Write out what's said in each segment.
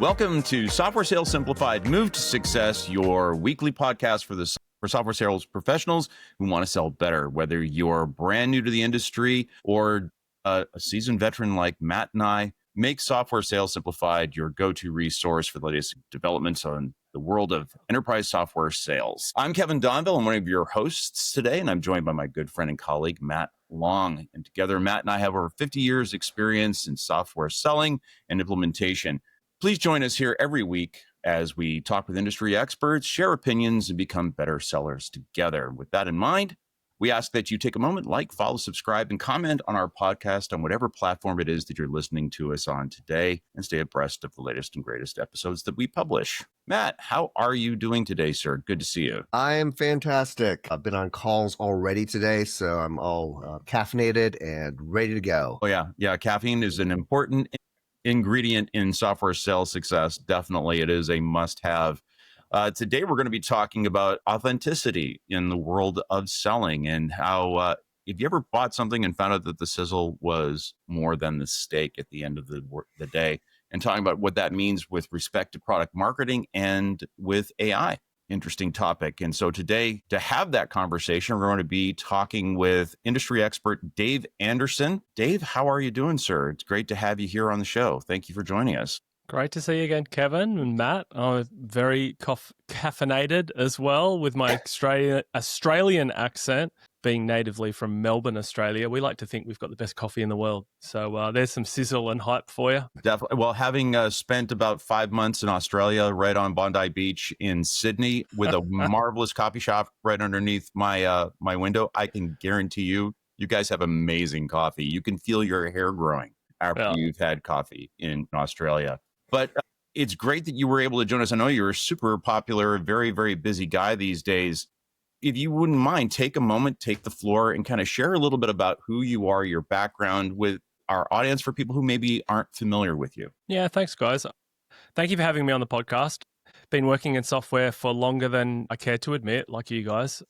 Welcome to Software Sales Simplified, Move to Success, your weekly podcast for software sales professionals who want to sell better. Whether you're brand new to the industry or a seasoned veteran like Matt and I, make Software Sales Simplified your go-to resource for the latest developments on the world of enterprise software sales. I'm Kevin Donville. I'm one of your hosts today, and I'm joined by my good friend and colleague, Matt Long. And together, Matt and I have over 50 years experience in software selling and implementation. Please join us here every week as we talk with industry experts, share opinions, and become better sellers together. With that in mind, we ask that you take a moment, like, follow, subscribe, and comment on our podcast on whatever platform it is that you're listening to us on today, and stay abreast of the latest and greatest episodes that we publish. Matt, how are you doing today, sir? Good to see you. I am fantastic. I've been on calls already today, so I'm all caffeinated and ready to go. Oh, yeah. Yeah, caffeine is an important ingredient in software sales success. Definitely, it is a must-have. Today, we're going to be talking about authenticity in the world of selling and how, if you ever bought something and found out that the sizzle was more than the steak at the end of the day, and talking about what that means with respect to product marketing and with AI. Interesting topic. And so today, to have that conversation, we're going to be talking with industry expert Dave Anderson. Dave, how are you doing, sir? It's great to have you here on the show. Thank you for joining us. Great to see you again, Kevin and Matt. I'm very caffeinated as well with my Australian accent, being natively from Melbourne, Australia. We like to think we've got the best coffee in the world. So there's some sizzle and hype for you. Definitely. Well, having spent about 5 months in Australia, right on Bondi Beach in Sydney, with a marvelous coffee shop right underneath my window, I can guarantee you guys have amazing coffee. You can feel your hair growing after you've had coffee in Australia. But it's great that you were able to join us. I know you're a super popular, very, very busy guy these days. If you wouldn't mind, take a moment, take the floor, and kind of share a little bit about who you are, your background with our audience for people who maybe aren't familiar with you. Yeah, thanks, guys. Thank you for having me on the podcast. Been working in software for longer than I care to admit, like you guys.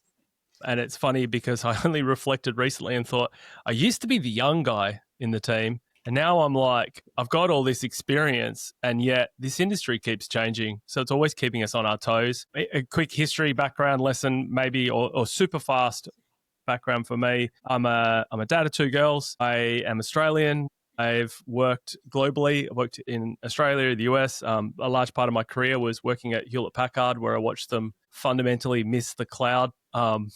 And it's funny because I only reflected recently and thought, I used to be the young guy in the team. And now I'm like, I've got all this experience, and yet this industry keeps changing. So it's always keeping us on our toes. A quick history background lesson, maybe, or super fast background for me. I'm a dad of two girls. I am Australian. I've worked globally. I worked in Australia, the US. A large part of my career was working at Hewlett Packard, where I watched them fundamentally miss the cloud, and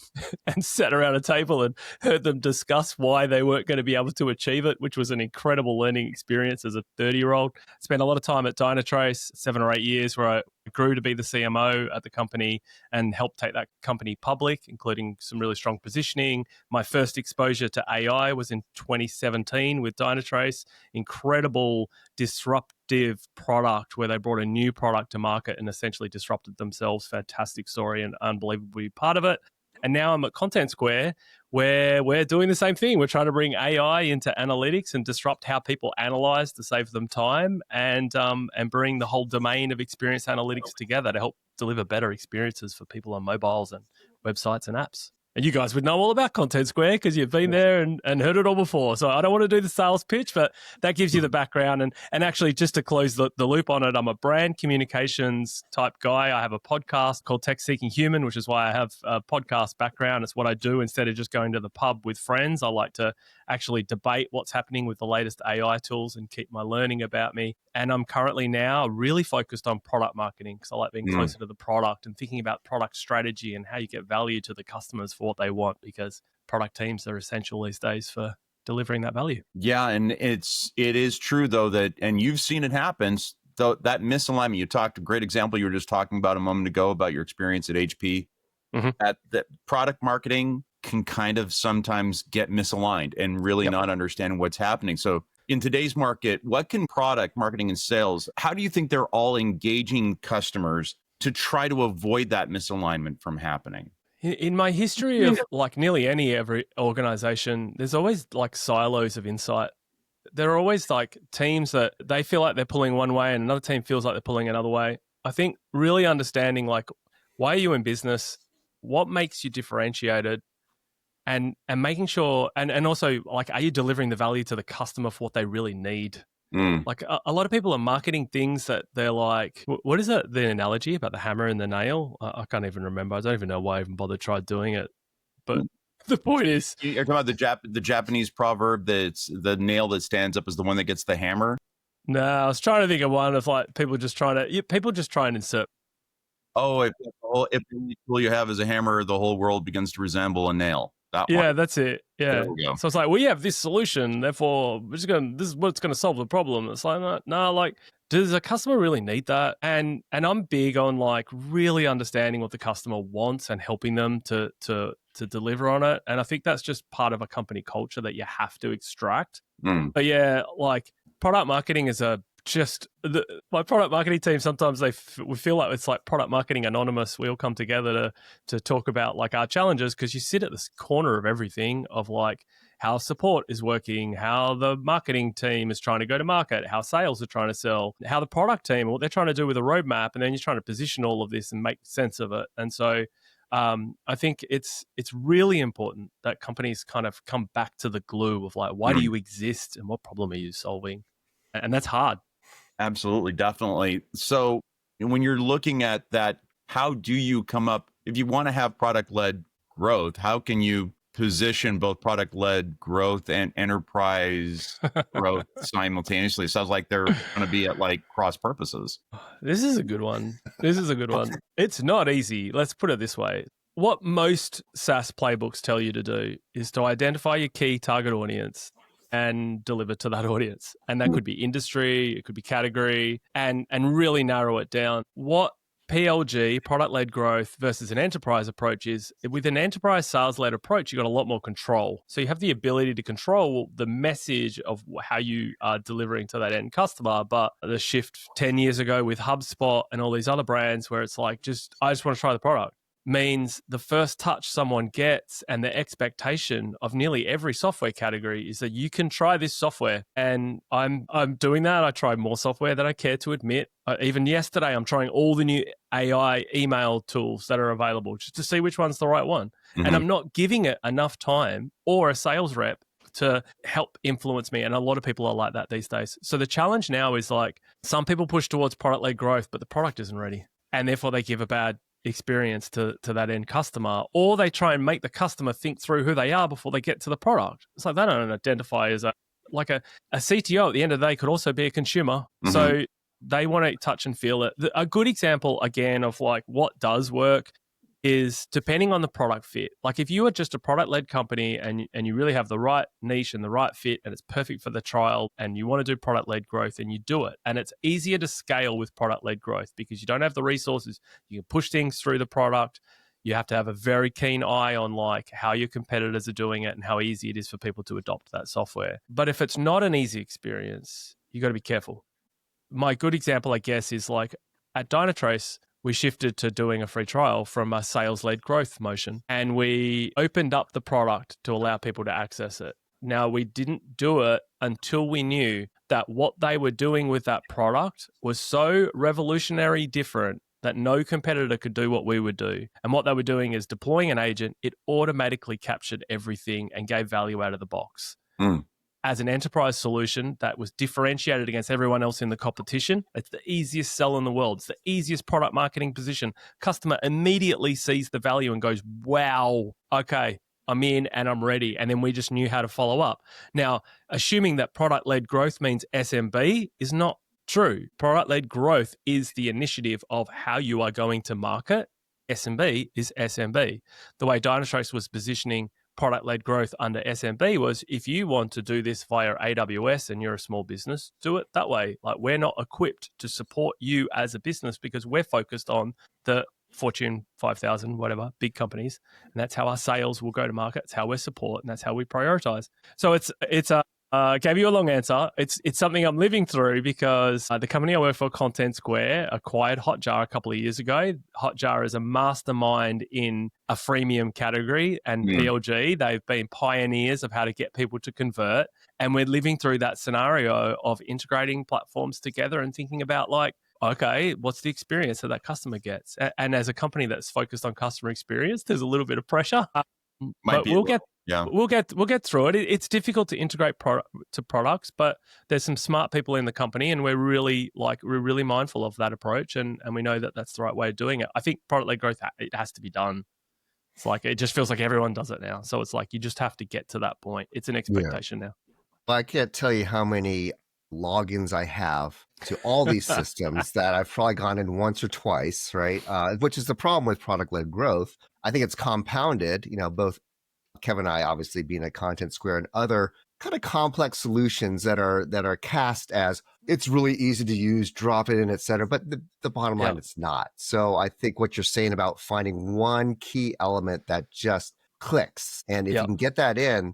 sat around a table and heard them discuss why they weren't going to be able to achieve it, which was an incredible learning experience as a 30-year-old. Spent a lot of time at Dynatrace, 7 or 8 years, where I grew to be the CMO at the company and helped take that company public, including some really strong positioning. My first exposure to AI was in 2017 with Dynatrace. Incredible disruptive product where they brought a new product to market and essentially disrupted themselves. Fantastic story and unbelievably part of it. And now I'm at Content Square, where we're doing the same thing. We're trying to bring AI into analytics and disrupt how people analyze to save them time, and bring the whole domain of experience analytics together to help deliver better experiences for people on mobiles and websites and apps. And you guys would know all about Content Square because you've been there and heard it all before. So I don't want to do the sales pitch, but that gives you the background. And actually, just to close the loop on it, I'm a brand communications type guy. I have a podcast called Tech Seeking Human, which is why I have a podcast background. It's what I do instead of just going to the pub with friends. I like to actually debate what's happening with the latest AI tools and keep my learning about me. And I'm currently now really focused on product marketing because I like being closer to the product and thinking about product strategy and how you get value to the customers for what they want, because product teams are essential these days for delivering that value. Yeah, and it is true, though, that, and you've seen it happen, though, that misalignment. You talked, a great example you were just talking about a moment ago about your experience at HP. At that product marketing can kind of sometimes get misaligned and really not understand what's happening. So in today's market, what can product marketing and sales, how do you think they're all engaging customers to try to avoid that misalignment from happening? In my history of like nearly every organization, there's always like silos of insight. There are always like teams that they feel like they're pulling one way and another team feels like they're pulling another way. I think really understanding like, why are you in business? What makes you differentiated? And making sure, and also like, are you delivering the value to the customer for what they really need? Mm. Like a lot of people are marketing things that they're like, what is it? The analogy about the hammer and the nail? I can't even remember. I don't even know why I even bothered tried doing it. But the point is, You're talking about the Japanese proverb that's the nail that stands up is the one that gets the hammer. no, I was trying to think of one of like people just try and insert. Oh, if the only tool you have is a hammer, the whole world begins to resemble a nail. That one. Yeah, that's it. There Yeah. we go. So it's like, we have this solution, therefore this is what's going to solve the problem. It's like, no, like, does a customer really need that? And I'm big on like really understanding what the customer wants and helping them to deliver on it. And I think that's just part of a company culture that you have to extract. Mm. But yeah, like product marketing is my product marketing team. Sometimes we feel like it's like product marketing anonymous. We all come together to talk about like our challenges, because you sit at this corner of everything of like how support is working, how the marketing team is trying to go to market, how sales are trying to sell, how the product team, what they're trying to do with a roadmap, and then you're trying to position all of this and make sense of it. And so I think it's really important that companies kind of come back to the glue of like, why do you exist and what problem are you solving? And that's hard. Absolutely, definitely. So when you're looking at that, how do you come up, if you want to have product-led growth, how can you position both product-led growth and enterprise growth simultaneously? It sounds like they're going to be at like cross purposes. This is a good one. It's not easy. Let's put it this way. What most SaaS playbooks tell you to do is to identify your key target audience and deliver to that audience. And that could be industry, it could be category, and really narrow it down. What PLG, product-led growth, versus an enterprise approach is, with an enterprise sales-led approach, you got a lot more control. So you have the ability to control the message of how you are delivering to that end customer. But the shift 10 years ago with HubSpot and all these other brands where it's like, I just want to try the product, means the first touch someone gets and the expectation of nearly every software category is that you can try this software. And I'm doing that. I try more software than I care to admit. Even yesterday, I'm trying all the new AI email tools that are available just to see which one's the right one. Mm-hmm. And I'm not giving it enough time or a sales rep to help influence me. And a lot of people are like that these days. So the challenge now is like, some people push towards product-led growth, but the product isn't ready. And therefore they give a bad experience to that end customer, or they try and make the customer think through who they are before they get to the product. It's like they don't identify as a CTO at the end of the day could also be a consumer. Mm-hmm. So they want to touch and feel it. A good example again of like what does work is depending on the product fit. Like if you are just a product-led company and you really have the right niche and the right fit and it's perfect for the trial and you want to do product-led growth, and you do it. And it's easier to scale with product-led growth because you don't have the resources. You can push things through the product. You have to have a very keen eye on like how your competitors are doing it and how easy it is for people to adopt that software. But if it's not an easy experience, you got to be careful. My good example, I guess, is like at Dynatrace, we shifted to doing a free trial from a sales-led growth motion, and we opened up the product to allow people to access it. Now, we didn't do it until we knew that what they were doing with that product was so revolutionary different that no competitor could do what we would do. And what they were doing is deploying an agent. It automatically captured everything and gave value out of the box. As an enterprise solution that was differentiated against everyone else in the competition, it's the easiest sell in the world. It's the easiest product marketing position. Customer immediately sees the value and goes, wow, okay, I'm in and I'm ready. And then we just knew how to follow up. Now, assuming that product-led growth means SMB is not true. Product-led growth is the initiative of how you are going to market. SMB is SMB. The way Dynatrace was positioning product-led growth under SMB was, if you want to do this via AWS and you're a small business, do it that way. Like, we're not equipped to support you as a business because we're focused on the Fortune 5,000, whatever, big companies. And that's how our sales will go to market. It's how we support, and that's how we prioritize. So it's gave you a long answer. It's something I'm living through because the company I work for, Content Square, acquired Hotjar a couple of years ago. Hotjar is a mastermind in a freemium category and PLG. They've been pioneers of how to get people to convert. And we're living through that scenario of integrating platforms together and thinking about like, okay, what's the experience that customer gets? And as a company that's focused on customer experience, there's a little bit of pressure. But we'll get Yeah. We'll get through it. It's difficult to integrate to products, but there's some smart people in the company, and we're really mindful of that approach, and we know that that's the right way of doing it. I think product-led growth, it has to be done. It's like it just feels like everyone does it now, so it's like you just have to get to that point. It's an expectation now. Well, I can't tell you how many logins I have to all these systems that I've probably gone in once or twice, right? Which is the problem with product-led growth. I think it's compounded, both Kevin and I obviously being at Content Square and other kind of complex solutions that are cast as it's really easy to use, drop it in, et cetera. But the bottom line, it's not. So I think what you're saying about finding one key element that just clicks, and if you can get that in,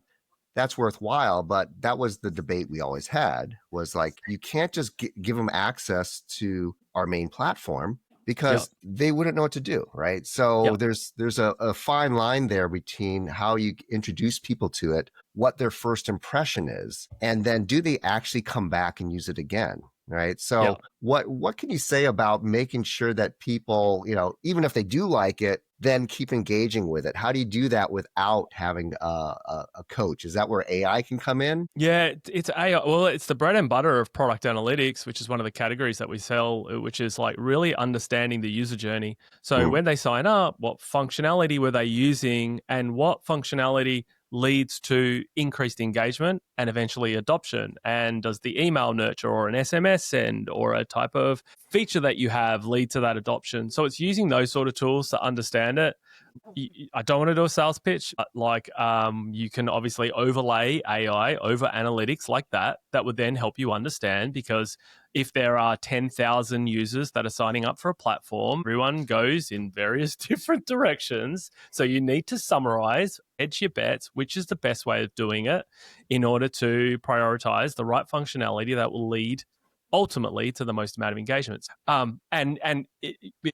that's worthwhile. But that was the debate we always had, was like, you can't just give them access to our main platform because they wouldn't know what to do, right? So there's a fine line there between how you introduce people to it, what their first impression is, and then do they actually come back and use it again, right? So what can you say about making sure that people, even if they do like it, then keep engaging with it? How do you do that without having a coach? Is that where AI can come in? Yeah, it's AI. Well, it's the bread and butter of product analytics, which is one of the categories that we sell, which is like really understanding the user journey. So when they sign up, what functionality were they using, and what functionality leads to increased engagement and eventually adoption? And does the email nurture or an SMS send or a type of feature that you have lead to that adoption? So it's using those sort of tools to understand it. I don't want to do a sales pitch. You can obviously overlay AI over analytics like that. That would then help you understand, because if there are 10,000 users that are signing up for a platform, everyone goes in various different directions. So you need to summarize, hedge your bets, which is the best way of doing it in order to prioritize the right functionality that will lead ultimately to the most amount of engagements.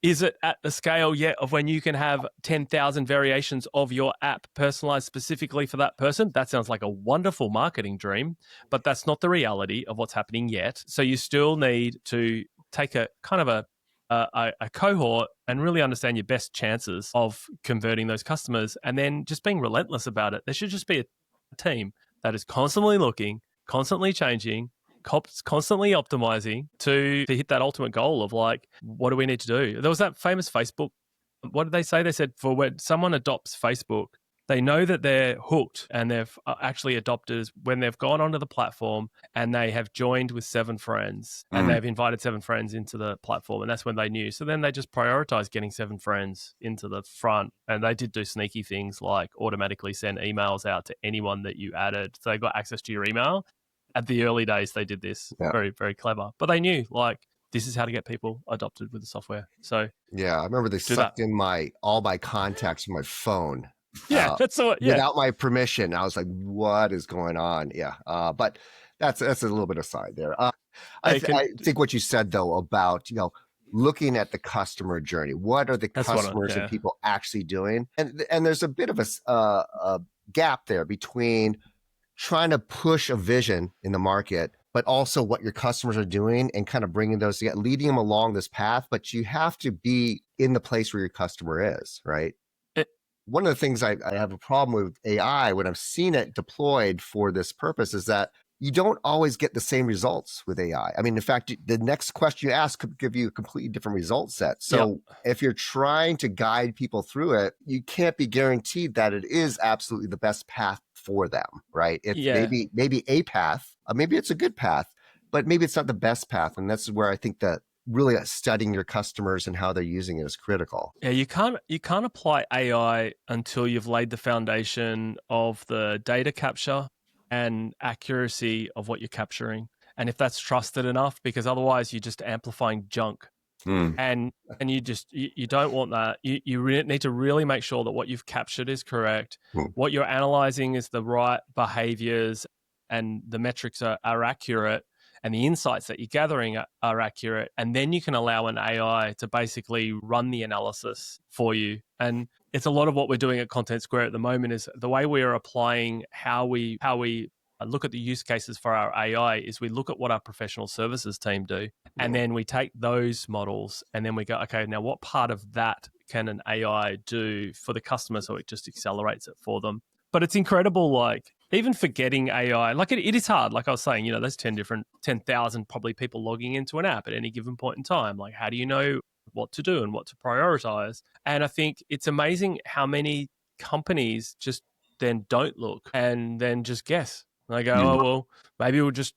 Is it at the scale yet of when you can have 10,000 variations of your app personalized specifically for that person? That sounds like a wonderful marketing dream, but that's not the reality of what's happening yet. So you still need to take a kind of a cohort and really understand your best chances of converting those customers, and then just being relentless about it. There should just be a team that is constantly looking, constantly changing, constantly optimizing to hit that ultimate goal of like, what do we need to do? There was that famous Facebook. What did they say? They said for when someone adopts Facebook, they know that they're hooked and they've actually adopted when they've gone onto the platform and they have joined with 7 friends and they've invited 7 friends into the platform. And that's when they knew. So then they just prioritize getting 7 friends into the front. And they did do sneaky things like automatically send emails out to anyone that you added. So they got access to your email. At the early days, they did this. Very, very clever. But they knew, like, this is how to get people adopted with the software. So I remember they sucked in all my contacts from my phone. That's what. Without my permission. I was like, "What is going on?" But that's a little bit aside there. I think what you said though about looking at the customer journey. What are the customers and people actually doing? And there's a bit of a gap there between trying to push a vision in the market, but also what your customers are doing and kind of bringing those together, leading them along this path. But you have to be in the place where your customer is, right? One of the things I have a problem with AI when I've seen it deployed for this purpose is that you don't always get the same results with AI. I mean, in fact, the next question you ask could give you a completely different result set. So if you're trying to guide people through it, you can't be guaranteed that it is absolutely the best path for them, right? It's maybe a path, maybe it's a good path, but maybe it's not the best path. And that's where I think that really studying your customers and how they're using it is critical. Yeah, you can't apply AI until you've laid the foundation of the data capture and accuracy of what you're capturing. And if that's trusted enough, because otherwise you're just amplifying junk. And you don't want that. You need to really make sure that what you've captured is correct. What you're analyzing is the right behaviors and the metrics are accurate, and the insights that you're gathering are accurate. And then you can allow an AI to basically run the analysis for you. And it's a lot of what we're doing at Content Square at the moment is the way we are applying how we look at the use cases for our AI is we look at what our professional services team do. And then we take those models and then we go, okay, now what part of that can an AI do for the customer so it just accelerates it for them? But it's incredible, like, even forgetting AI, like it is hard. Like I was saying, there's 10,000 probably people logging into an app at any given point in time. Like, how do you know what to do and what to prioritize? And I think it's amazing how many companies just then don't look and then just guess. They go, oh, well, maybe we'll just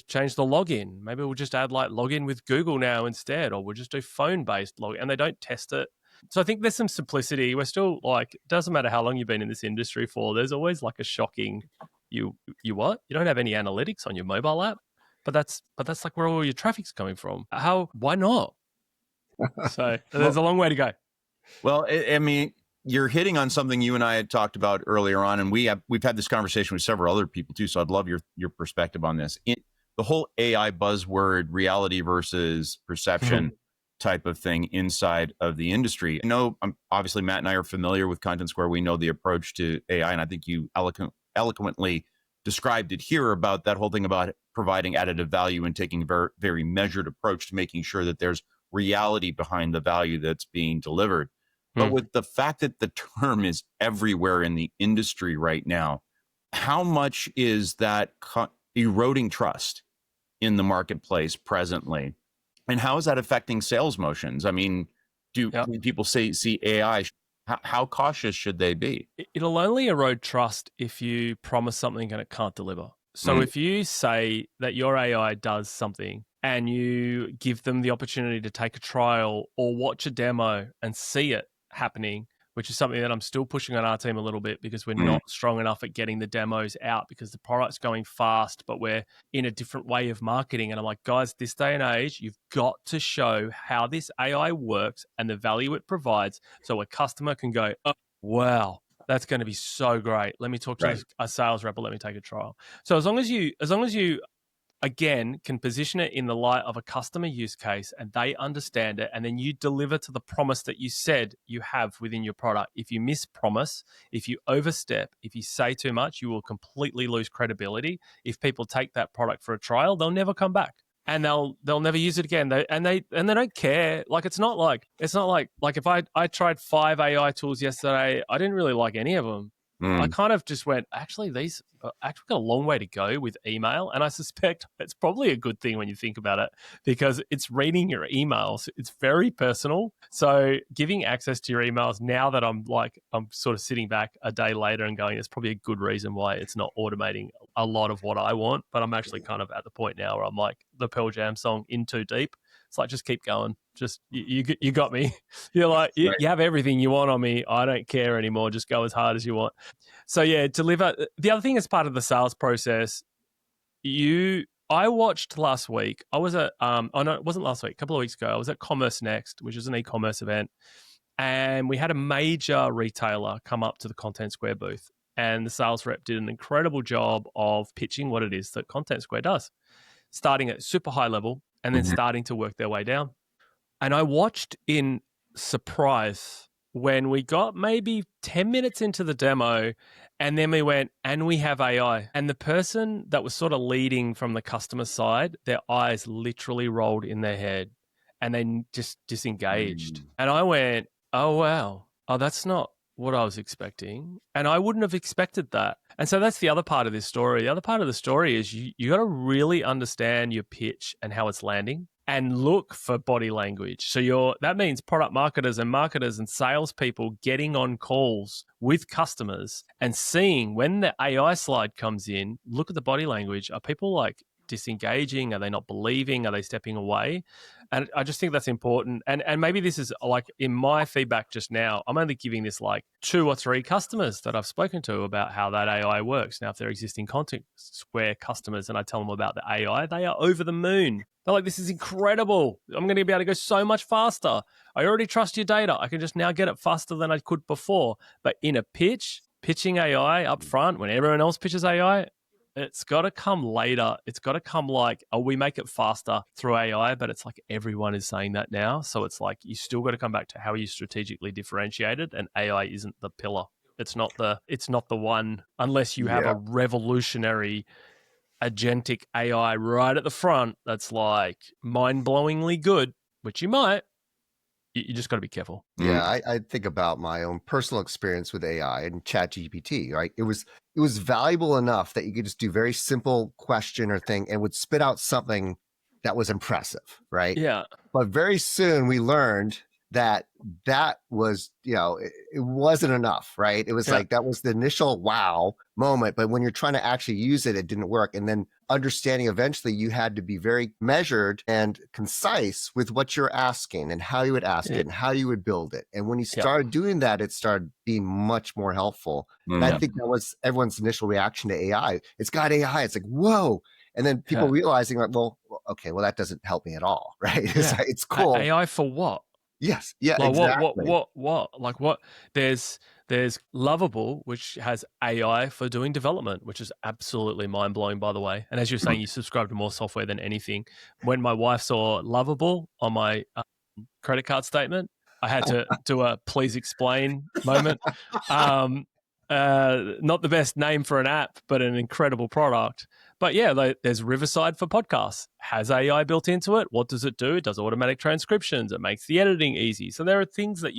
change the login. Maybe we'll just add like login with Google now instead, or we'll just do phone-based login. And they don't test it. So I think there's some simplicity. We're still like, it doesn't matter how long you've been in this industry for, there's always like a shocking, you what? You don't have any analytics on your mobile app? But that's like where all your traffic's coming from. Why not? So there's a long way to go. Well, I mean, you're hitting on something you and I had talked about earlier on, and we've had this conversation with several other people too. So I'd love your perspective on this. The whole AI buzzword, reality versus perception type of thing inside of the industry. I know, obviously, Matt and I are familiar with Content Square. We know the approach to AI, and I think you eloquently described it here about that whole thing about providing additive value and taking a very, very measured approach to making sure that there's reality behind the value that's being delivered. But with the fact that the term is everywhere in the industry right now, how much is that eroding trust in the marketplace presently? And how is that affecting sales motions? I mean, when people see AI, how cautious should they be? It'll only erode trust if you promise something and it can't deliver. So if you say that your AI does something and you give them the opportunity to take a trial or watch a demo and see it happening, which is something that I'm still pushing on our team a little bit because we're not strong enough at getting the demos out because the product's going fast, but we're in a different way of marketing. And I'm like, guys, this day and age, you've got to show how this AI works and the value it provides so a customer can go, oh, wow, that's going to be so great. Let me talk to a sales rep or let me take a trial. So as long as you again, can position it in the light of a customer use case and they understand it, and then you deliver to the promise that you said you have within your product. If you mispromise, if you overstep, if you say too much, you will completely lose credibility. If people take that product for a trial, they'll never come back. And they'll never use it again. They don't care. Like it's not like if I tried 5 AI tools yesterday, I didn't really like any of them. I kind of just went, actually, these actually got a long way to go with email. And I suspect it's probably a good thing when you think about it because it's reading your emails. It's very personal. So giving access to your emails now that I'm sort of sitting back a day later and going, it's probably a good reason why it's not automating a lot of what I want. But I'm actually kind of at the point now where I'm like the Pearl Jam song In Too Deep. It's like, just keep going. Just, you got me. You're like, you have everything you want on me. I don't care anymore. Just go as hard as you want. So yeah, deliver. The other thing as part of the sales process, I watched last week. I was at, no, it wasn't last week. A couple of weeks ago, I was at Commerce Next, which is an e-commerce event. And we had a major retailer come up to the Content Square booth. And the sales rep did an incredible job of pitching what it is that Content Square does, starting at super high level and then starting to work their way down. And I watched in surprise when we got maybe 10 minutes into the demo and then we went, and we have AI. And the person that was sort of leading from the customer side, their eyes literally rolled in their head and they just disengaged. And I went, oh, wow. Oh, that's not what I was expecting. And I wouldn't have expected that. And so that's the other part of this story. The other part of the story is you got to really understand your pitch and how it's landing and look for body language. So that means product marketers and salespeople getting on calls with customers and seeing when the AI slide comes in, look at the body language. Are people like disengaging? Are they not believing? Are they stepping away? And I just think that's important. And maybe this is like in my feedback just now, I'm only giving this like 2 or 3 customers that I've spoken to about how that AI works. Now, if they're existing Content Square customers and I tell them about the AI, they are over the moon. They're like, this is incredible. I'm going to be able to go so much faster. I already trust your data. I can just now get it faster than I could before. But in a pitching AI up front, when everyone else pitches AI, it's got to come later. It's got to come like, oh, we make it faster through AI, but it's like everyone is saying that now. So it's like you still got to come back to how are you strategically differentiated, and AI isn't the pillar. It's not the one unless you have a revolutionary agentic AI right at the front that's like mind-blowingly good, which you might. you just got to be careful. Yeah, I think about my own personal experience with AI and ChatGPT, right? It was valuable enough that you could just do very simple question or thing and would spit out something that was impressive, right? Yeah. But very soon we learned that was, it wasn't enough, right? It was like that was the initial wow moment, but when you're trying to actually use it, it didn't work. And then understanding eventually you had to be very measured and concise with what you're asking and how you would ask it and how you would build it. And when you started doing that, it started being much more helpful. And I think that was everyone's initial reaction to AI. It's got AI. It's like, whoa. And then people realizing like, well, okay, well, that doesn't help me at all, right? It's cool. AI for what? Yes. Yeah, like exactly. What? Like what? There's Lovable, which has AI for doing development, which is absolutely mind-blowing, by the way. And as you're saying, you subscribe to more software than anything. When my wife saw Lovable on my credit card statement, I had to do a please explain moment. Not the best name for an app, but an incredible product. But yeah, there's Riverside for podcasts. Has AI built into it? What does it do? It does automatic transcriptions. It makes the editing easy. So there are things that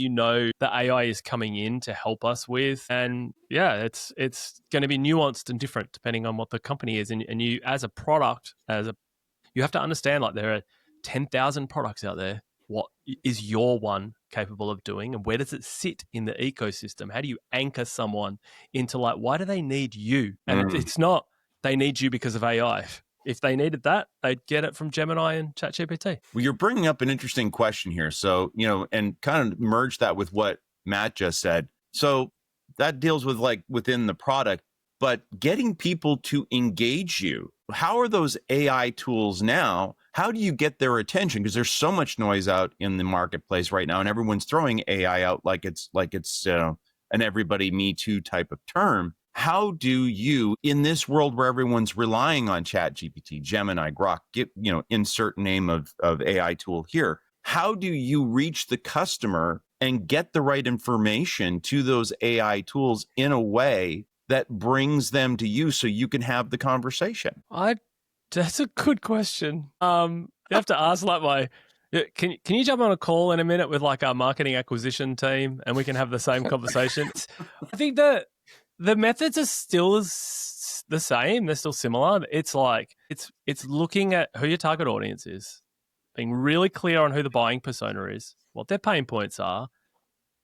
that AI is coming in to help us with. And yeah, it's going to be nuanced and different depending on what the company is. And you, as a product, you have to understand, like, there are 10,000 products out there. What is your one capable of doing, and where does it sit in the ecosystem? How do you anchor someone into, like, why do they need you? And it's not they need you because of AI. If they needed that, they'd get it from Gemini and ChatGPT. Well, you're bringing up an interesting question here. So, and kind of merge that with what Matt just said. So that deals with, like, within the product, but getting people to engage you. How are those AI tools now? How do you get their attention? Because there's so much noise out in the marketplace right now, and everyone's throwing AI out like it's an everybody Me Too type of term. How do you, in this world where everyone's relying on ChatGPT, Gemini, Grok, insert name of AI tool here, how do you reach the customer and get the right information to those AI tools in a way that brings them to you so you can have the conversation? That's a good question. You have to ask, like, can you jump on a call in a minute with, like, our marketing acquisition team, and we can have the same conversation? I think that the methods are still the same. They're still similar. It's like it's looking at who your target audience is, being really clear on who the buying persona is, what their pain points are,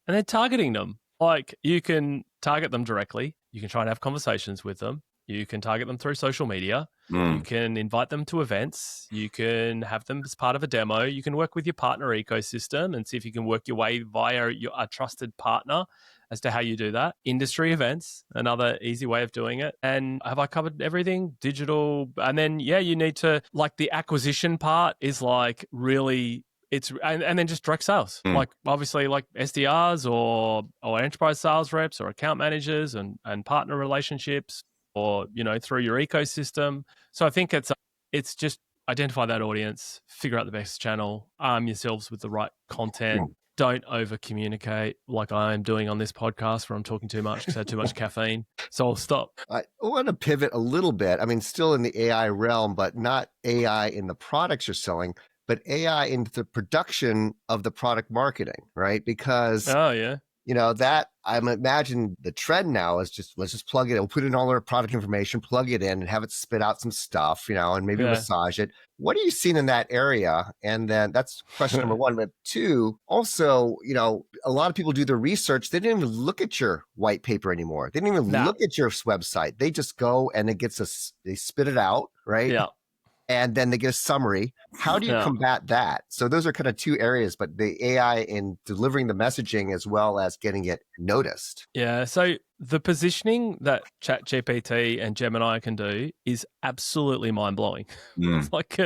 and then targeting them. Like, you can target them directly. You can try and have conversations with them. You can target them through social media. You can invite them to events. You can have them as part of a demo. You can work with your partner ecosystem and see if you can work your way via a trusted partner as to how you do that. Industry events, another easy way of doing it. And have I covered everything? Digital. And then, you need to, like, the acquisition part is, like, really... and then just direct sales, like, obviously, like SDRs or enterprise sales reps or account managers and partner relationships, or, through your ecosystem. So I think it's just identify that audience, figure out the best channel, arm yourselves with the right content. Don't over communicate like I am doing on this podcast, where I'm talking too much because I had too much caffeine. So I'll stop. I want to pivot a little bit. I mean, still in the AI realm, but not AI in the products you're selling, but AI into the production of the product marketing, right? Because that, I imagine the trend now is let's just plug it in. We'll put in all our product information, plug it in, and have it spit out some stuff, and maybe massage it. What are you seeing in that area? And then that's question number one. But two, also, a lot of people do their research. They didn't even look at your white paper anymore. They didn't even look at your website. They just go and they spit it out, right? Yeah. And then they get a summary. How do you combat that? So those are kind of two areas, but the AI in delivering the messaging as well as getting it noticed. Yeah. So the positioning that ChatGPT and Gemini can do is absolutely mind-blowing. Like,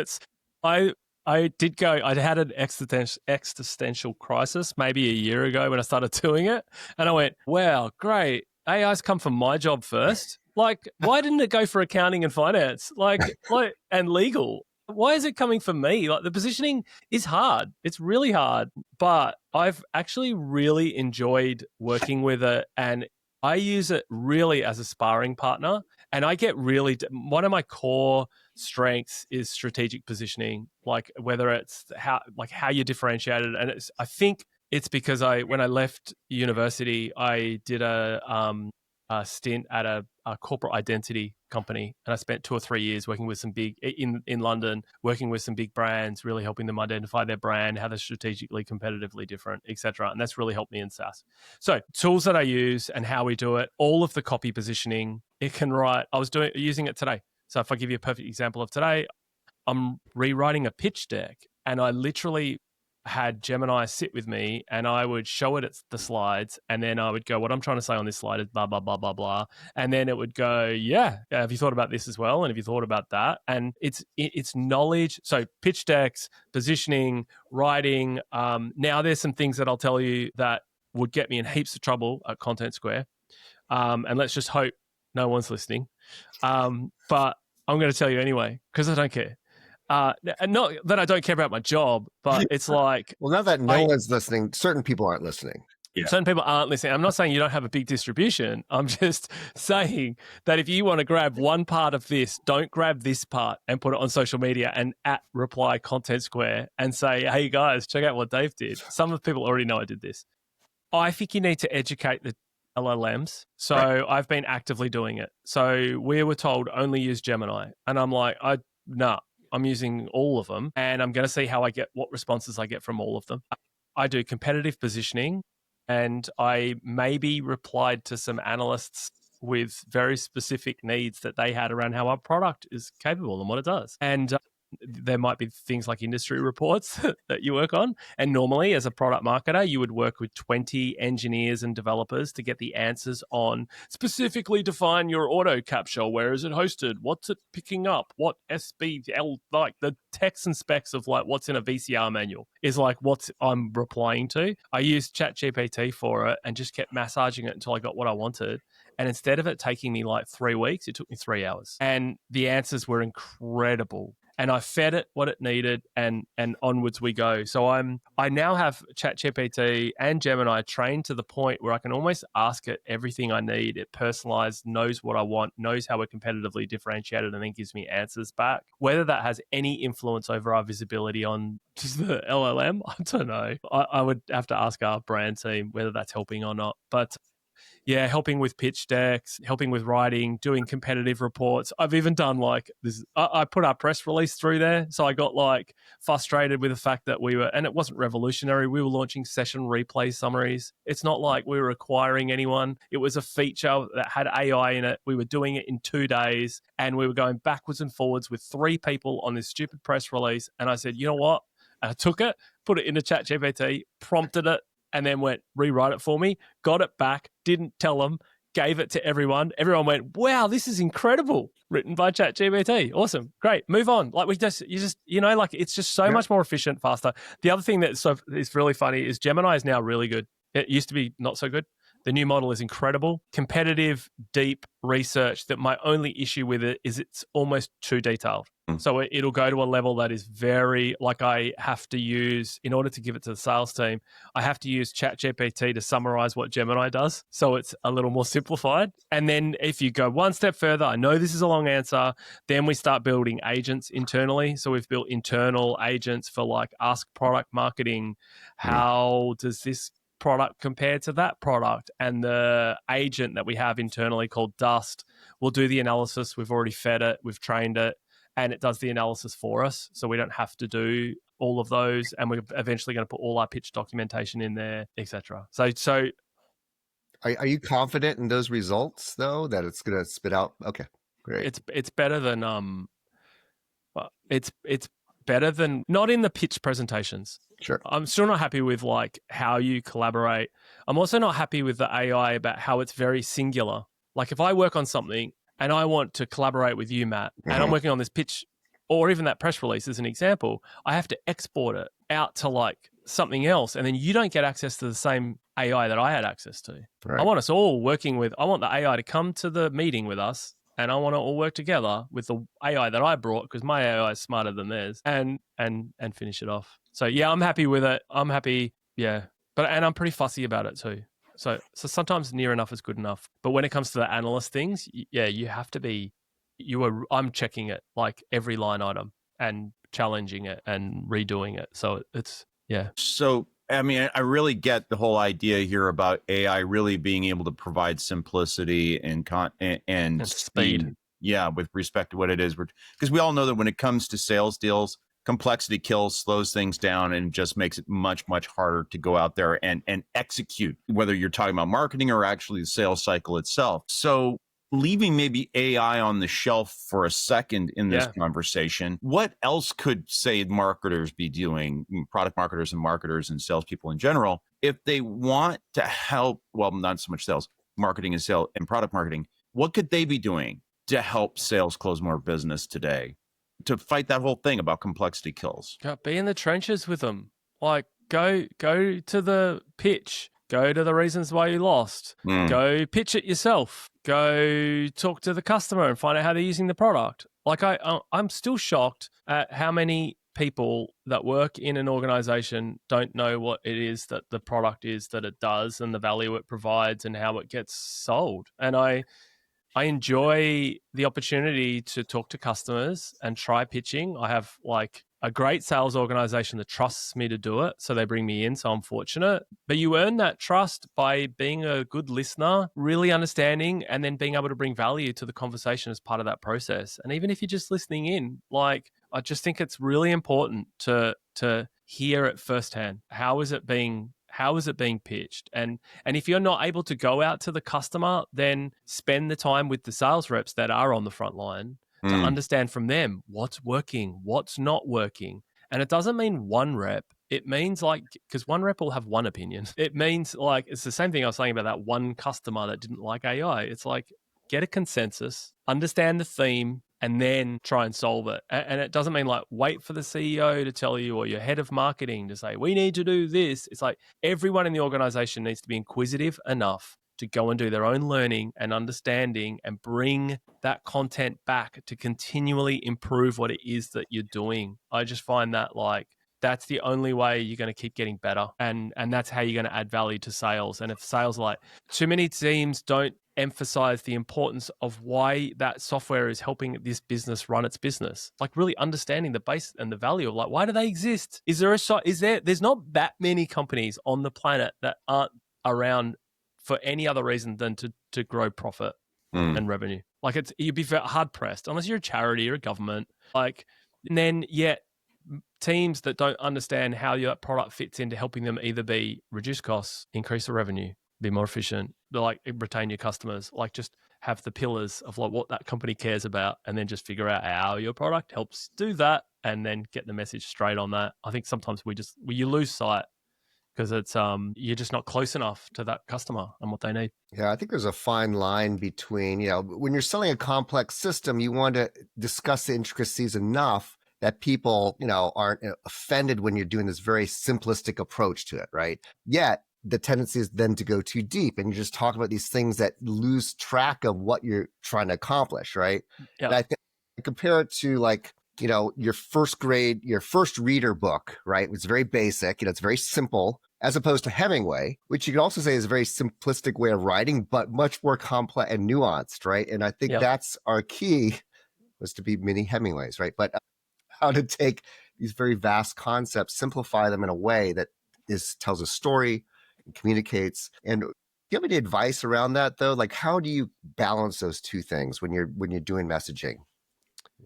I had an existential crisis maybe a year ago when I started doing it. And I went, wow, great. AI's come from my job first. Like, why didn't it go for accounting and finance, like and legal? Why is it coming for me? Like, the positioning is hard. It's really hard, but I've actually really enjoyed working with it, and I use it really as a sparring partner. And I get one of my core strengths is strategic positioning, like whether it's how you differentiated. And I think it's because when I left university, I did a stint at a corporate identity company, and I spent 2 or 3 years working with some big in London, working with some big brands, really helping them identify their brand, how they're strategically, competitively different, etc. And that's really helped me in SaaS. So tools that I use and how we do it, all of the copy positioning, it can write. I was using it today. So if I give you a perfect example of today, I'm rewriting a pitch deck, and I literally had Gemini sit with me, and I would show it the slides, and then I would go, what I'm trying to say on this slide is blah, blah, blah, blah, blah. And then it would go, yeah, have you thought about this as well? And have you thought about that? And it's knowledge. So pitch decks, positioning, writing. Now there's some things that I'll tell you that would get me in heaps of trouble at Content Square. And let's just hope no one's listening. But I'm going to tell you anyway, because I don't care. Not that I don't care about my job, but it's like... Well, now that no one's listening, certain people aren't listening. Yeah. Certain people aren't listening. I'm not saying you don't have a big distribution. I'm just saying that if you want to grab one part of this, don't grab this part and put it on social media and reply Content Square and say, hey guys, check out what Dave did. Some of the people already know I did this. I think you need to educate the LLMs. So right. I've been actively doing it. So we were told only use Gemini. And I'm like, I'm using all of them, and I'm going to see what responses I get from all of them. I do competitive positioning, and I maybe replied to some analysts with very specific needs that they had around how our product is capable and what it does. And there might be things like industry reports that you work on. And normally as a product marketer, you would work with 20 engineers and developers to get the answers on specifically define your auto capture. Where is it hosted? What's it picking up? What SBL, like the text and specs of like what's in a VCR manual is like what I'm replying to. I used ChatGPT for it and just kept massaging it until I got what I wanted. And instead of it taking me like 3 weeks, it took me 3 hours. And the answers were incredible. And I fed it what it needed, and onwards we go. So I now have ChatGPT and Gemini trained to the point where I can almost ask it everything I need. It personalized, knows what I want, knows how we're competitively differentiated, and then gives me answers back. Whether that has any influence over our visibility on just the LLM, I don't know. I would have to ask our brand team whether that's helping or not. But yeah, helping with pitch decks, helping with writing, doing competitive reports. I've even done like this. I put our press release through there. So I got like frustrated with the fact that and it wasn't revolutionary. We were launching session replay summaries. It's not like we were acquiring anyone. It was a feature that had AI in it. We were doing it in 2 days, and we were going backwards and forwards with 3 people on this stupid press release. And I said, you know what? And I took it, put it into ChatGPT, prompted it, and then went, rewrite it for me, got it back, didn't tell them, gave it to everyone. Everyone went, wow, this is incredible. Written by ChatGPT. Awesome. Great. Move on. Like it's just so much more efficient, faster. The other thing that's really funny is Gemini is now really good. It used to be not so good. The new model is incredible. Competitive, deep research. That my only issue with it is it's almost too detailed. So it'll go to a level that is very, like I have to use, in order to give it to the sales team, I have to use ChatGPT to summarize what Gemini does. So it's a little more simplified. And then if you go one step further, I know this is a long answer, then we start building agents internally. So we've built internal agents for like ask product marketing. How does this product compared to that product? And the agent that we have internally called Dust will do the analysis. We've already fed it, we've trained it, and it does the analysis for us. So we don't have to do all of those, and we're eventually going to put all our pitch documentation in there, etc. So are you confident in those results though, that it's going to spit out? Okay, great. It's better than it's better than not in the pitch presentations. Sure. I'm still not happy with like how you collaborate. I'm also not happy with the AI about how it's very singular. Like if I work on something and I want to collaborate with you, Matt, and I'm working on this pitch or even that press release as an example, I have to export it out to like something else. And then you don't get access to the same AI that I had access to. Right. I want us all I want the AI to come to the meeting with us, and I want to all work together with the AI that I brought, because my AI is smarter than theirs, and finish it off. So yeah, I'm happy with it. I'm happy. Yeah. And I'm pretty fussy about it too. So sometimes near enough is good enough. But when it comes to the analyst things, yeah, you have to be I'm checking it like every line item and challenging it and redoing it. So it's, yeah. So, I mean, I really get the whole idea here about AI really being able to provide simplicity and speed. Yeah, with respect to what it is. Because we all know that when it comes to sales deals, complexity kills, slows things down, and just makes it much, much harder to go out there and execute, whether you're talking about marketing or actually the sales cycle itself. So leaving maybe AI on the shelf for a second in this conversation, what else could, say, marketers be doing, product marketers and marketers and salespeople in general, if they want to help, well, not so much sales, marketing and sales and product marketing, what could they be doing to help sales close more business today, to fight that whole thing about complexity kills? Be in the trenches with them. Like, go to the pitch. Go to the reasons why you lost. Go pitch it yourself. Go talk to the customer and find out how they're using the product. Like, I'm still shocked at how many people that work in an organization don't know what it is that the product is that it does and the value it provides and how it gets sold. And I enjoy the opportunity to talk to customers and try pitching. I have like a great sales organization that trusts me to do it. So they bring me in. So I'm fortunate. But you earn that trust by being a good listener, really understanding, and then being able to bring value to the conversation as part of that process. And even if you're just listening in, like, I just think it's really important to hear it firsthand. How is it being pitched? And if you're not able to go out to the customer, then spend the time with the sales reps that are on the front line to understand from them what's working, what's not working. And it doesn't mean one rep. It means like, because one rep will have one opinion. It means like, it's the same thing I was saying about that one customer that didn't like AI. It's like, get a consensus, understand the theme, and then try and solve it. And it doesn't mean like wait for the CEO to tell you or your head of marketing to say, we need to do this. It's like everyone in the organization needs to be inquisitive enough to go and do their own learning and understanding and bring that content back to continually improve what it is that you're doing. I just find that like, that's the only way you're going to keep getting better. And that's how you're going to add value to sales. And if sales, like, too many teams don't emphasize the importance of why that software is helping this business run its business, like really understanding the base and the value of like, why do they exist? There's not that many companies on the planet that aren't around for any other reason than to grow profit and revenue. Like, you'd be hard pressed unless you're a charity or a government. Like, and then yet teams that don't understand how your product fits into helping them either reduce costs, increase the revenue, be more efficient, like retain your customers, like just have the pillars of like what that company cares about, and then just figure out how your product helps do that, and then get the message straight on that. I think sometimes you lose sight because it's you're just not close enough to that customer and what they need. Yeah, I think there's a fine line between, when you're selling a complex system, you want to discuss the intricacies enough that people, aren't offended when you're doing this very simplistic approach to it, right? Yet the tendency is then to go too deep and you just talk about these things that lose track of what you're trying to accomplish, right? Yeah. And I think compare it to like, your first reader book, right? It's very basic, it's very simple, as opposed to Hemingway, which you could also say is a very simplistic way of writing, but much more complex and nuanced, right? And I think that's our key, was to be mini Hemingways, right? But how to take these very vast concepts, simplify them in a way that tells a story and communicates. And do you have any advice around that though? Like, how do you balance those two things when you're doing messaging?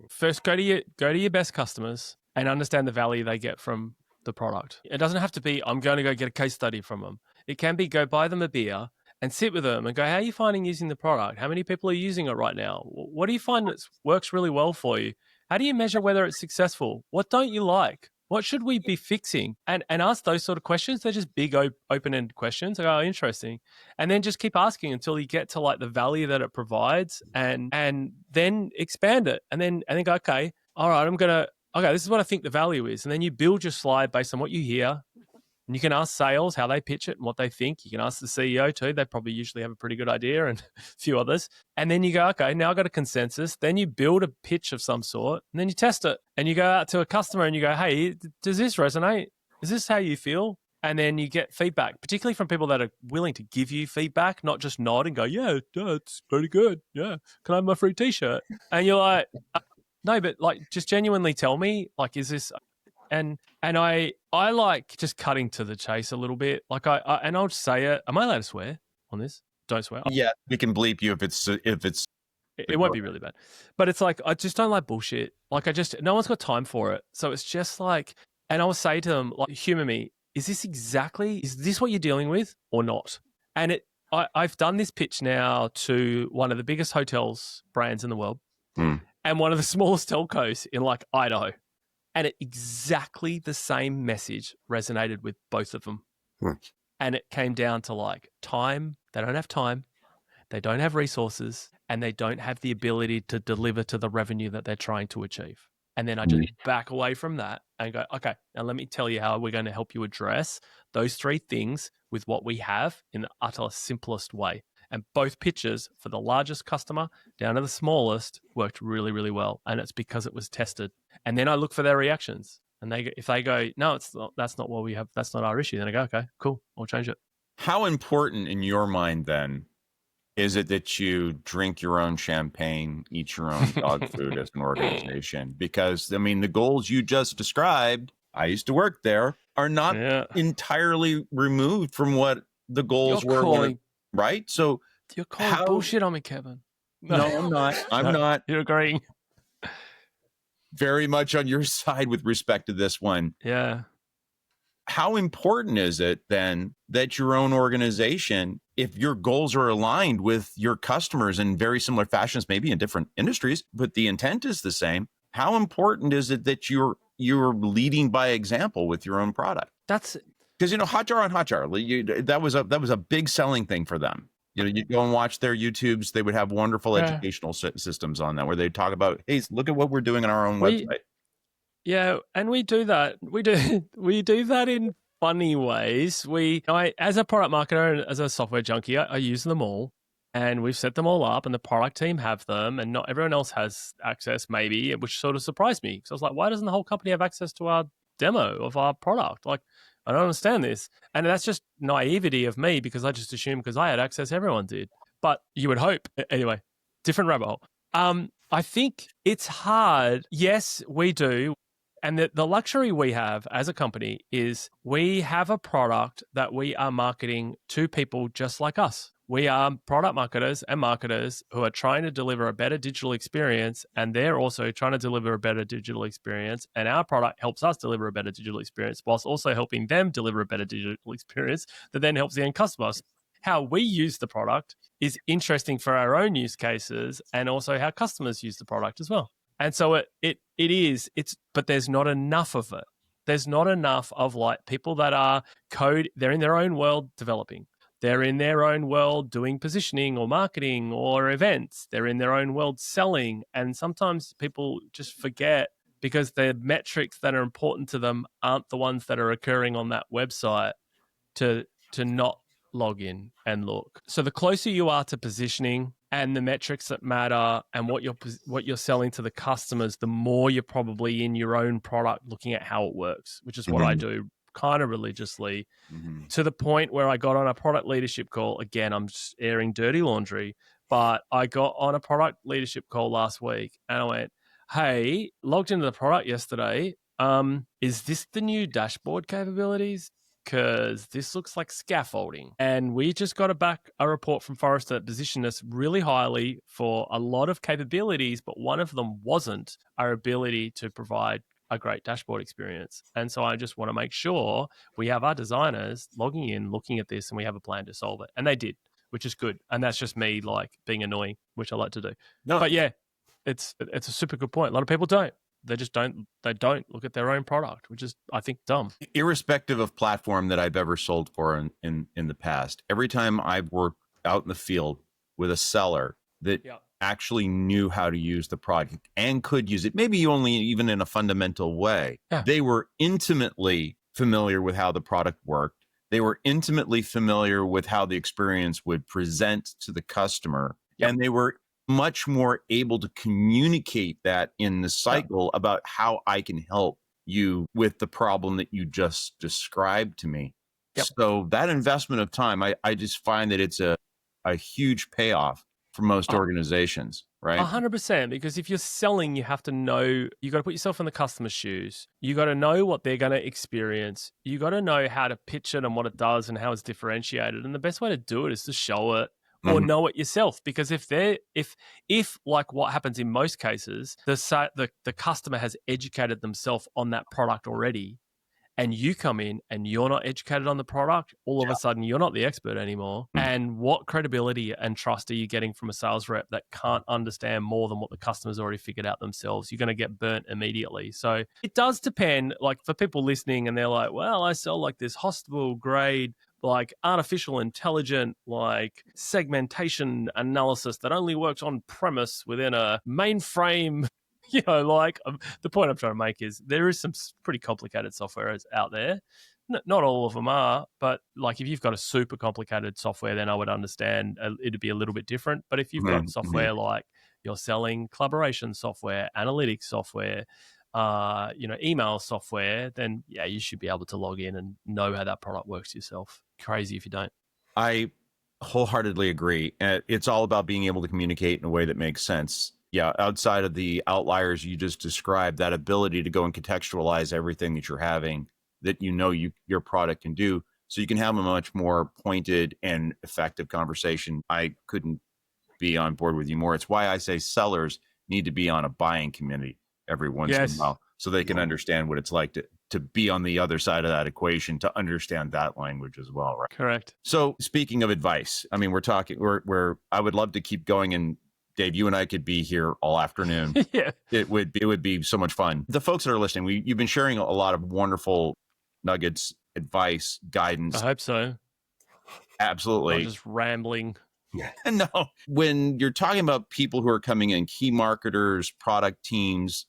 First, go to your best customers and understand the value they get from the product. It doesn't have to be, I'm going to go get a case study from them. It can be, go buy them a beer and sit with them and go, how are you finding using the product? How many people are using it right now? What do you find that works really well for you? How do you measure whether it's successful? What don't you like? What should we be fixing? And ask those sort of questions. They're just big open-ended questions. Like, oh, interesting. And then just keep asking until you get to like the value that it provides, and then expand it. And then go, okay, all right, this is what I think the value is. And then you build your slide based on what you hear. And you can ask sales how they pitch it and what they think. You can ask the CEO too. They probably usually have a pretty good idea, and a few others. And then you go, okay, now I've got a consensus. Then you build a pitch of some sort, and then you test it. And you go out to a customer and you go, hey, does this resonate? Is this how you feel? And then you get feedback, particularly from people that are willing to give you feedback, not just nod and go, yeah, it's pretty good. Yeah. Can I have my free t-shirt? And you're like, no, but like, just genuinely tell me, like, is this, and I like just cutting to the chase a little bit. Like and I'll just say it. Am I allowed to swear on this? Don't swear. Yeah, we can bleep you if it's It won't be really bad. But it's like, I just don't like bullshit. Like, no one's got time for it. So it's just like, and I will say to them, like, humor me, is this what you're dealing with or not? And I've done this pitch now to one of the biggest hotels brands in the world and one of the smallest telcos in like Idaho. And exactly the same message resonated with both of them. And it came down to like time. They don't have time. They don't have resources, and they don't have the ability to deliver to the revenue that they're trying to achieve. And then I just back away from that and go, okay, now let me tell you how we're going to help you address those three things with what we have in the utter simplest way. And both pitches for the largest customer down to the smallest worked really, really well. And it's because it was tested. And then I look for their reactions. And if they go, no, that's not what we have. That's not our issue. Then I go, okay, cool. I'll change it. How important in your mind then is it that you drink your own champagne, eat your own dog food as an organization? Because, I mean, the goals you just described, I used to work there, are not entirely removed from what the goals were, right? So you're calling bullshit on me, Kevin. No, I'm not. I'm not. You're agreeing. Very much on your side with respect to this one. Yeah. How important is it then that your own organization, if your goals are aligned with your customers in very similar fashions, maybe in different industries, but the intent is the same, how important is it that you're leading by example with your own product? That's because, Hotjar on Hotjar, that was a big selling thing for them. You go and watch their YouTubes. They would have wonderful educational systems on that where they talk about, hey, look at what we're doing on our own website. Yeah, and we do that. We do that in funny ways. As a product marketer and as a software junkie, I use them all, and we've set them all up, and the product team have them, and not everyone else has access, maybe, which sort of surprised me because I was like, why doesn't the whole company have access to our demo of our product? Like, I don't understand this, and that's just naivety of me because I just assumed because I had access, everyone did. But you would hope anyway. Different rabbit hole. I think it's hard. Yes, we do. And the luxury we have as a company is we have a product that we are marketing to people just like us. We are product marketers and marketers who are trying to deliver a better digital experience, and they're also trying to deliver a better digital experience. And our product helps us deliver a better digital experience whilst also helping them deliver a better digital experience that then helps the end customers. How we use the product is interesting for our own use cases and also how customers use the product as well. And so but there's not enough of it. There's not enough of like people that are they're in their own world developing. They're in their own world doing positioning or marketing or events. They're in their own world selling. And sometimes people just forget because the metrics that are important to them aren't the ones that are occurring on that website to not log in and look. So the closer you are to positioning and the metrics that matter and what you're selling to the customers, the more you're probably in your own product looking at how it works, which is what I do kind of religiously to the point where I got on a product leadership call. Again, I'm just airing dirty laundry, but I got on a product leadership call last week and I went, hey, logged into the product yesterday. Is this the new dashboard capabilities? Because this looks like scaffolding. And we just got a report from Forrester that positioned us really highly for a lot of capabilities, but one of them wasn't our ability to provide a great dashboard experience. And so I just want to make sure we have our designers logging in, looking at this, and we have a plan to solve it. And they did, which is good. And that's just me like being annoying, which I like to do. No. But yeah, it's a super good point. A lot of people don't. They just don't look at their own product, which is, I think, dumb. Irrespective of platform that I've ever sold for in the past, every time I've worked out in the field with a seller that actually knew how to use the product and could use it, maybe only even in a fundamental way, they were intimately familiar with how the product worked. They were intimately familiar with how the experience would present to the customer. And they were much more able to communicate that in the cycle about how I can help you with the problem that you just described to me. Yep. So that investment of time, I just find that it's a huge payoff for most organizations, right? 100%, because if you're selling, you have to know, you got to put yourself in the customer's shoes. You got to know what they're going to experience. You got to know how to pitch it and what it does and how it's differentiated. And the best way to do it is to show it or Mhm. know it yourself. Because if like what happens in most cases, the customer has educated themselves on that product already, and you come in and you're not educated on the product, all of a sudden you're not the expert anymore. Mhm. And what credibility and trust are you getting from a sales rep that can't understand more than what the customer's already figured out themselves? You're going to get burnt immediately. So it does depend, like for people listening and they're like, well, I sell like this hospital grade, like artificial intelligent, like segmentation analysis that only works on premise within a mainframe. The point I'm trying to make is there is some pretty complicated software out there. Not all of them are, but like if you've got a super complicated software, then I would understand it'd be a little bit different. But if you've got software like you're selling collaboration software, analytics software, email software, then yeah, you should be able to log in and know how that product works yourself. Crazy if you don't. I wholeheartedly agree. It's all about being able to communicate in a way that makes sense. Yeah, outside of the outliers you just described, that ability to go and contextualize everything that you're having, that your product can do, so you can have a much more pointed and effective conversation. I couldn't be on board with you more. It's why I say sellers need to be on a buying committee every once in a while, so they can understand what it's like to be on the other side of that equation, to understand that language as well, right? Correct. So speaking of advice, I mean, we're I would love to keep going, and Dave, you and I could be here all afternoon. Yeah. It would be so much fun. The folks that are listening, you've been sharing a lot of wonderful nuggets, advice, guidance. I hope so. Absolutely. Not just rambling. No, when you're talking about people who are coming in, key marketers, product teams,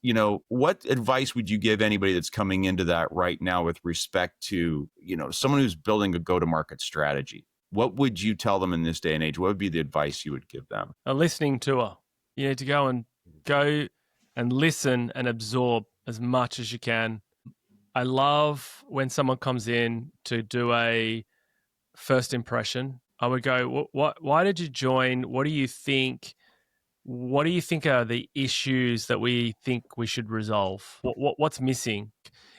what advice would you give anybody that's coming into that right now with respect to, someone who's building a go-to-market strategy? What would you tell them in this day and age? What would be the advice you would give them? A listening tour. You need to go and listen and absorb as much as you can. I love when someone comes in to do a first impression. I would go, why did you join? What do you think? What do you think are the issues that we think we should resolve? What's missing?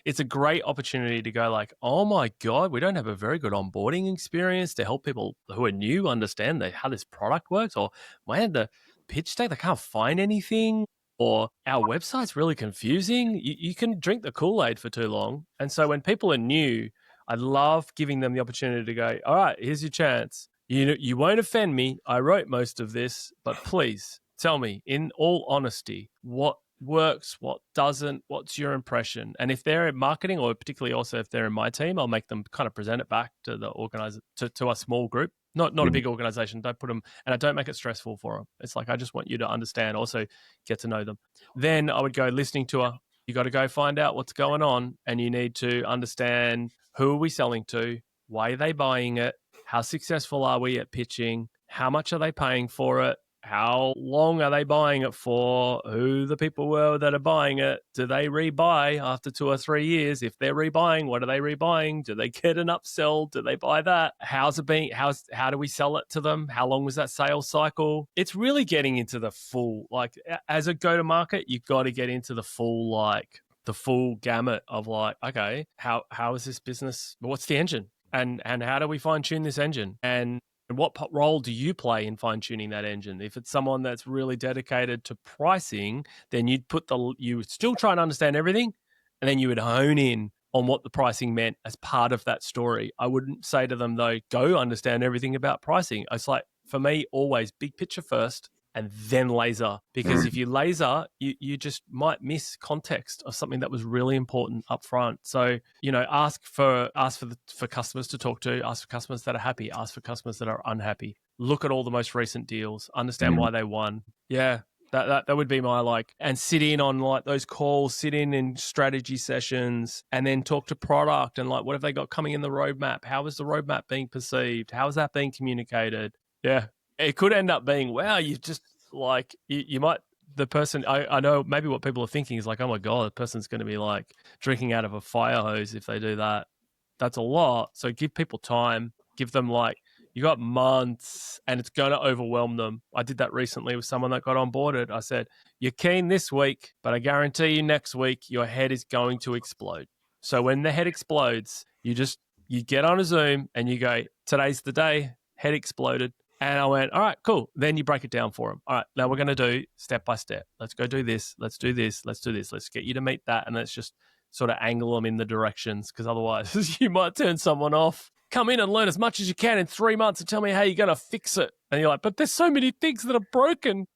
It's a great opportunity to go like, oh my God, we don't have a very good onboarding experience to help people who are new understand how this product works. Or man, the pitch deck, they can't find anything. Or our website's really confusing. You can drink the Kool-Aid for too long. And so when people are new, I love giving them the opportunity to go, all right, here's your chance. You won't offend me. I wrote most of this, but please tell me in all honesty, what works, what doesn't, what's your impression? And if they're in marketing, or particularly also if they're in my team, I'll make them kind of present it back to the organizer, to a small group, not a big organization. Don't put them, and I don't make it stressful for them. It's like, I just want you to understand, also get to know them. Then I would go listening tour. You got to go find out what's going on, and you need to understand, who are we selling to? Why are they buying it? How successful are we at pitching? How much are they paying for it? How long are they buying it for? Who the people were that are buying it? Do they rebuy after 2 or 3 years? If they're rebuying, what are they rebuying? Do they get an upsell? Do they buy that? How's it being? How do we sell it to them? How long was that sales cycle? It's really getting into the full, like, as a go-to-market, you've got to get into the full gamut of like, okay, how is this business? What's the engine? And how do we fine tune this engine? And what role do you play in fine tuning that engine? If it's someone that's really dedicated to pricing, then you would still try and understand everything, and then you would hone in on what the pricing meant as part of that story. I wouldn't say to them though, go understand everything about pricing. It's like, for me, always big picture first, and then laser. Because if you laser, you just might miss context of something that was really important up front. So, ask for customers to talk to, ask for customers that are happy, ask for customers that are unhappy. Look at all the most recent deals, understand why they won. Yeah. That would be my and sit in on those calls, sit in strategy sessions, and then talk to product and what have they got coming in the roadmap? How is the roadmap being perceived? How is that being communicated? Yeah. It could end up being, wow, you just you might, the person, I know maybe what people are thinking is like, oh my God, the person's going to be drinking out of a fire hose if they do that. that's a lot. So give people time, give them like, you got months and it's going to overwhelm them. I did that recently with someone that got onboarded. I said, you're keen this week, but I guarantee you next week, your head is going to explode. So when the head explodes, you get on a Zoom and you go, today's the day, head exploded. And I went, all right, cool. Then you break it down for them. All right, now we're going to do step by step. Let's go do this. Let's do this. Let's do this. Let's get you to meet that. And let's just sort of angle them in the directions, because otherwise you might turn someone off. Come in and learn as much as you can in 3 months and tell me how you're going to fix it. And you're like, but there's so many things that are broken.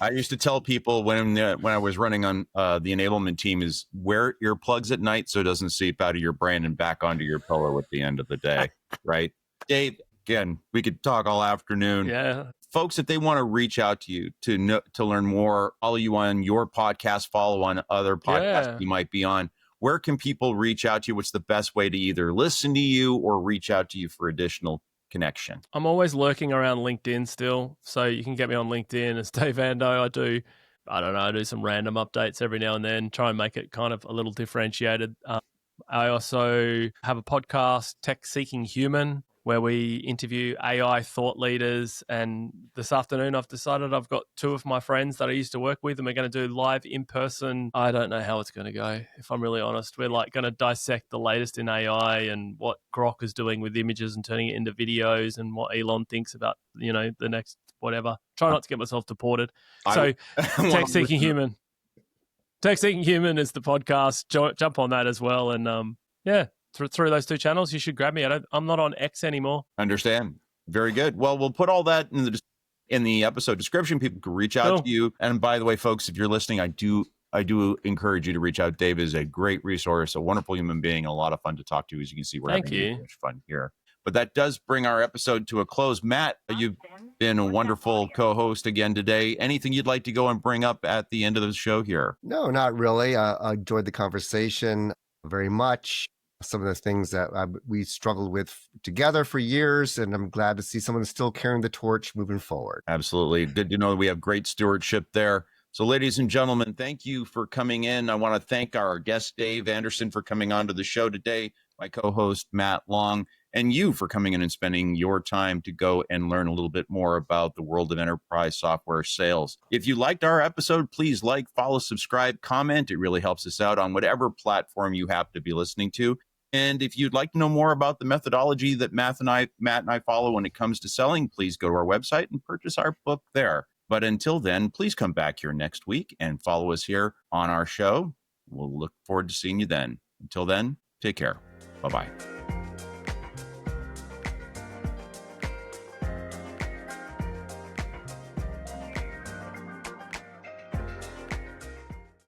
I used to tell people when I was running on the enablement team is wear earplugs at night so it doesn't seep out of your brain and back onto your pillow at the end of the day, right? Dave, again, we could talk all afternoon. Yeah. Folks, if they want to reach out to you to learn more, follow you on your podcast, follow on other podcasts you might be on, where can people reach out to you? What's the best way to either listen to you or reach out to you for additional connection? I'm always lurking around LinkedIn still. So you can get me on LinkedIn as Dave Ando. I do some random updates every now and then, try and make it kind of a little differentiated. I also have a podcast, Tech Seeking Human, where we interview AI thought leaders. And this afternoon, I've decided I've got 2 of my friends that I used to work with, and we're going to do live in person. I don't know how it's going to go, if I'm really honest. We're like going to dissect the latest in AI and what Grok is doing with images and turning it into videos, and what Elon thinks about, the next whatever. Try not to get myself deported. So Tech Seeking Human. Tech Seeking Human is the podcast. Jump on that as well. And through those 2 channels, you should grab me. I'm not on X anymore. Understand. Very good. Well, we'll put all that in the episode description. People can reach out to you. And by the way, folks, if you're listening, I do encourage you to reach out. Dave is a great resource, a wonderful human being, a lot of fun to talk to. As you can see, we're having much fun here. But that does bring our episode to a close. Matt, you've been a wonderful co-host again today. Anything you'd like to go and bring up at the end of the show here? No, not really. I enjoyed the conversation very much. Some of the things that we struggled with together for years, and I'm glad to see someone still carrying the torch moving forward. Absolutely. Good to know that we have great stewardship there. So ladies and gentlemen, thank you for coming in. I want to thank our guest, Dave Anderson, for coming on to the show today, my co-host, Matt Long, and you for coming in and spending your time to go and learn a little bit more about the world of enterprise software sales. If you liked our episode, please like, follow, subscribe, comment. It really helps us out on whatever platform you happen to be listening to. And if you'd like to know more about the methodology that Matt and I follow when it comes to selling, please go to our website and purchase our book there. But until then, please come back here next week and follow us here on our show. We'll look forward to seeing you then. Until then, take care. Bye-bye.